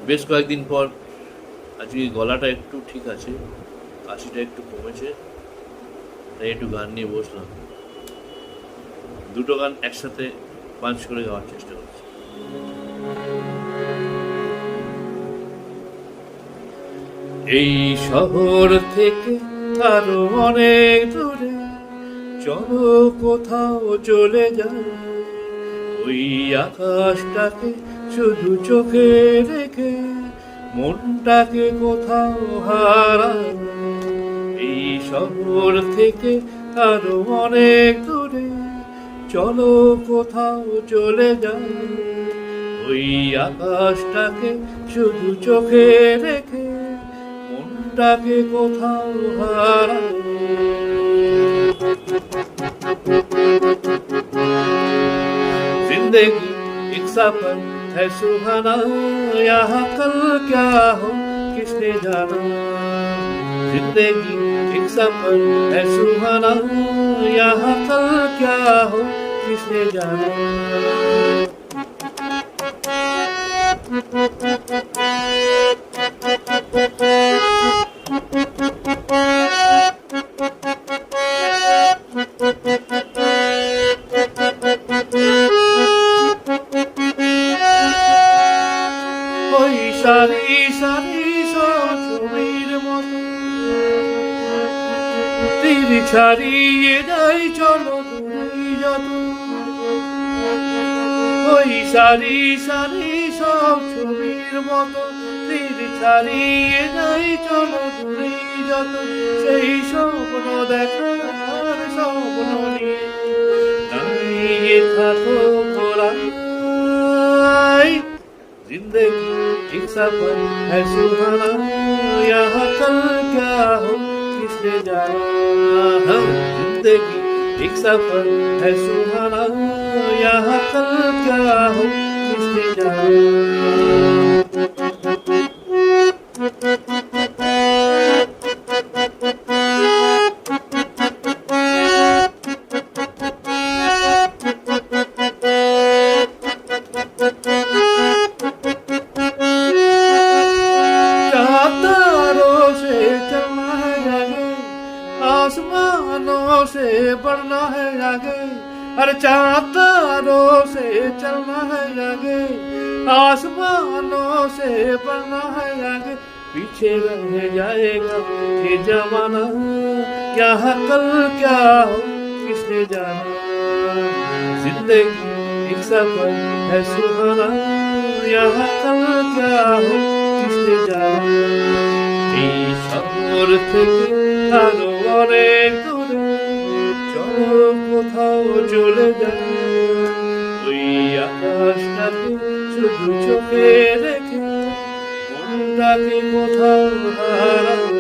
বেশ কয়েকদিন পর আজকে গলাটা একটু ঠিক আছে, কাশিটা একটু কমেছে, তাই একটু গান নিয়ে বসলাম। দুটো গান একসাথে পাঞ্চ করে গাওয়ার চেষ্টা করছি। এই শহর থেকে আরো অনেক দূরে চলো কোথাও চলে যায়, ওই আকাশটাকে শুধু চোখে রেখে মনটাকে কোথাও হারায়। এই শহর থেকে আরো অনেক দূরে চলো কোথাও চলে যায়, ওই আকাশটাকে শুধু চোখে রেখে মনটাকে কোথাও হারায়। जिंदगी एक सफर है सुहाना, यहाँ कल क्या हो किसने जाना। जिंदगी एक सफर है सुहाना, यहाँ कल क्या हो किसने जाना। ওই সারি সারি ছবির মতো তীর ছাড়িয়ে যাই চলো দূরে যত। ওই সারি সারি সব ছবির মতো তীর ছাড়িয়ে যাই চলো দূরে যত। সেই স্বপ্ন দেখার স্বপ্ন নিয়ে দাঁড়িয়ে থাকো ঘোড়ায়। जिंदगी एक सफर है सुहाना, यहाँ कल क्या हो किसने जाना। जिंदगी एक सफर है सुहाना, यहाँ कल क्या हो किसने जाना। आसमानों से बढ़ना है आगे, अरे चाँदों से चलना है आगे। आसमानों से बढ़ना है आगे, पीछे रह जाएगा ये जमाना, यहाँ कल क्या हो किसने जाना। जिंदगी एक सफर है सुहाना, यहाँ कल क्या हो किसने जाना। এই শহর থেকে আরো অনেক দূরে চলো কোথাও চলে যায়, ওই আকাশটাকে শুধু চোখে রেখে মনটাকে কোথাও হারায়।